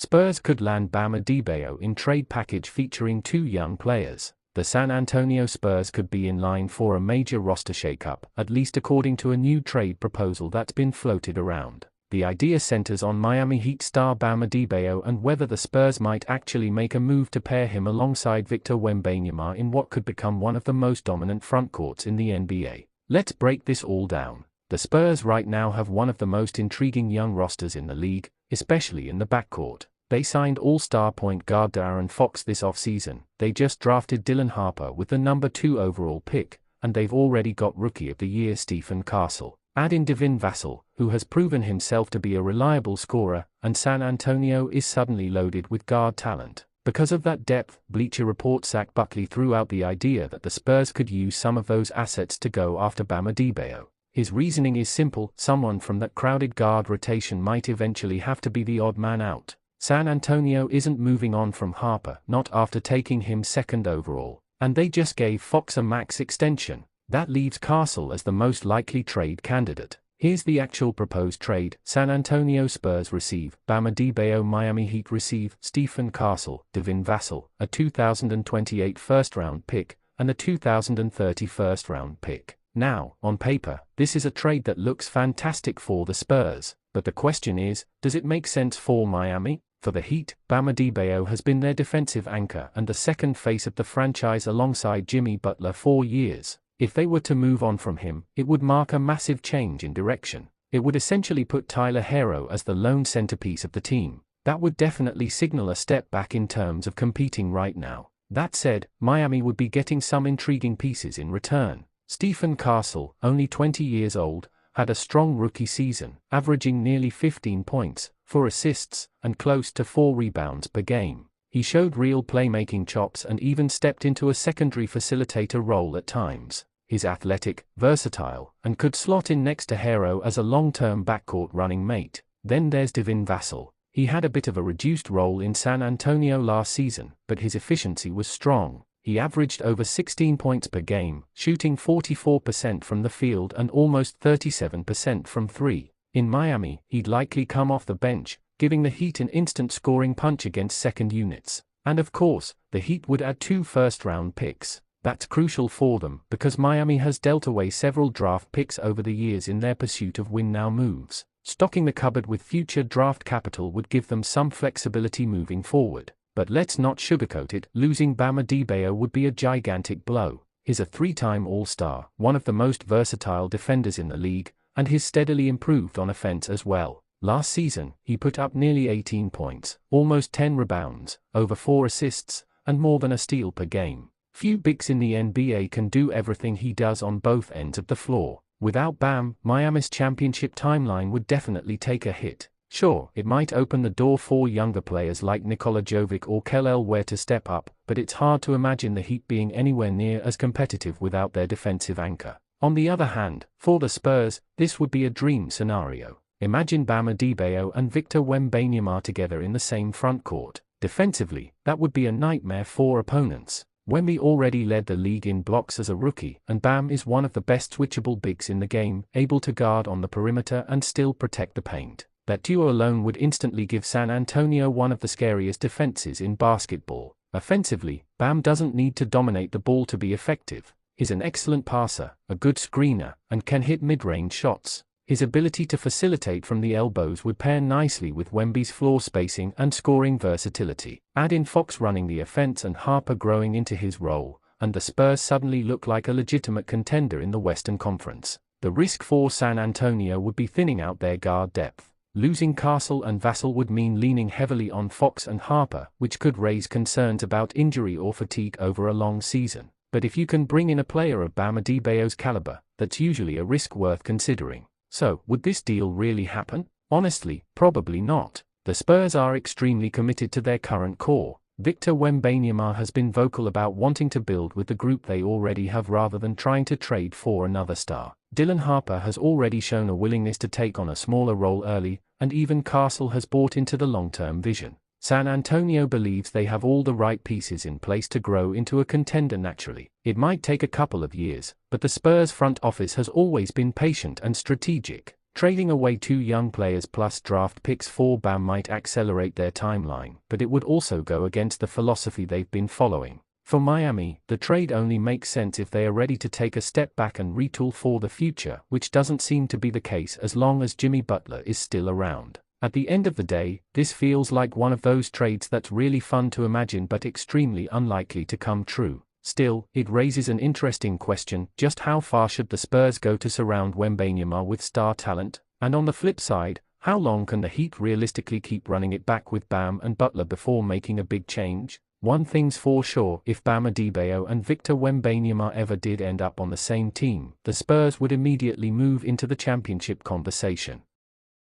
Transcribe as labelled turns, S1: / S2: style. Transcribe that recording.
S1: Spurs could land Bam Adebayo in trade package featuring 2 young players. The San Antonio Spurs could be in line for a major roster shakeup, at least according to a new trade proposal that's been floated around. The idea centers on Miami Heat star Bam Adebayo and whether the Spurs might actually make a move to pair him alongside Victor Wembanyama in what could become one of the most dominant frontcourts in the NBA. Let's break this all down. The Spurs right now have one of the most intriguing young rosters in the league, especially in the backcourt. They signed all-star point guard De'Aaron Fox this offseason. They just drafted Dylan Harper with the number 2 overall pick, and they've already got Rookie of the Year Stephen Castle. Add in Devin Vassell, who has proven himself to be a reliable scorer, and San Antonio is suddenly loaded with guard talent. Because of that depth, Bleacher Report Zach Buckley threw out the idea that the Spurs could use some of those assets to go after Bam Adebayo. His reasoning is simple: someone from that crowded guard rotation might eventually have to be the odd man out. San Antonio isn't moving on from Harper, not after taking him 2nd overall, and they just gave Fox a max extension. That leaves Castle as the most likely trade candidate. Here's the actual proposed trade. San Antonio Spurs receive Bam Adebayo, Miami Heat receive Stephen Castle, Devin Vassell, a 2028 first-round pick, and a 2030 first-round pick. Now, on paper, this is a trade that looks fantastic for the Spurs, but the question is, does it make sense for Miami? For the Heat, Bam Adebayo has been their defensive anchor and the second face of the franchise alongside Jimmy Butler for years. If they were to move on from him, it would mark a massive change in direction. It would essentially put Tyler Herro as the lone centerpiece of the team. That would definitely signal a step back in terms of competing right now. That said, Miami would be getting some intriguing pieces in return. Stephen Castle, only 20 years old, had a strong rookie season, averaging nearly 15 points, 4 assists, and close to 4 rebounds per game. He showed real playmaking chops and even stepped into a secondary facilitator role at times. He's athletic, versatile, and could slot in next to Herro as a long-term backcourt running mate. Then there's Devin Vassell. He had a bit of a reduced role in San Antonio last season, but his efficiency was strong. He averaged over 16 points per game, shooting 44% from the field and almost 37% from 3. In Miami, he'd likely come off the bench, giving the Heat an instant scoring punch against second units. And of course, the Heat would add 2 first-round picks. That's crucial for them because Miami has dealt away several draft picks over the years in their pursuit of win-now moves. Stocking the cupboard with future draft capital would give them some flexibility moving forward. But let's not sugarcoat it, losing Bam Adebayo would be a gigantic blow. He's a 3-time All-Star, one of the most versatile defenders in the league, and he's steadily improved on offense as well. Last season, he put up nearly 18 points, almost 10 rebounds, over 4 assists, and more than a steal per game. Few bigs in the NBA can do everything he does on both ends of the floor. Without Bam, Miami's championship timeline would definitely take a hit. Sure, it might open the door for younger players like Nikola Jovic or Kel'el Ware to step up, but it's hard to imagine the Heat being anywhere near as competitive without their defensive anchor. On the other hand, for the Spurs, this would be a dream scenario. Imagine Bam Adebayo and Victor Wembanyama together in the same frontcourt. Defensively, that would be a nightmare for opponents. Wemby already led the league in blocks as a rookie, and Bam is one of the best switchable bigs in the game, able to guard on the perimeter and still protect the paint. That duo alone would instantly give San Antonio one of the scariest defenses in basketball. Offensively, Bam doesn't need to dominate the ball to be effective. He's an excellent passer, a good screener, and can hit mid-range shots. His ability to facilitate from the elbows would pair nicely with Wemby's floor spacing and scoring versatility. Add in Fox running the offense and Harper growing into his role, and the Spurs suddenly look like a legitimate contender in the Western Conference. The risk for San Antonio would be thinning out their guard depth. Losing Castle and Vassell would mean leaning heavily on Fox and Harper, which could raise concerns about injury or fatigue over a long season. But if you can bring in a player of Bam Adebayo's caliber, that's usually a risk worth considering. So, would this deal really happen? Honestly, probably not. The Spurs are extremely committed to their current core. Victor Wembanyama has been vocal about wanting to build with the group they already have rather than trying to trade for another star. Dylan Harper has already shown a willingness to take on a smaller role early, and even Castle has bought into the long-term vision. San Antonio believes they have all the right pieces in place to grow into a contender naturally. It might take a couple of years, but the Spurs front office has always been patient and strategic. Trading away 2 young players plus draft picks for Bam might accelerate their timeline, but it would also go against the philosophy they've been following. For Miami, the trade only makes sense if they are ready to take a step back and retool for the future, which doesn't seem to be the case as long as Jimmy Butler is still around. At the end of the day, this feels like one of those trades that's really fun to imagine but extremely unlikely to come true. Still, it raises an interesting question: just how far should the Spurs go to surround Wembanyama with star talent? And on the flip side, how long can the Heat realistically keep running it back with Bam and Butler before making a big change? One thing's for sure: if Bam Adebayo and Victor Wembanyama ever did end up on the same team, the Spurs would immediately move into the championship conversation.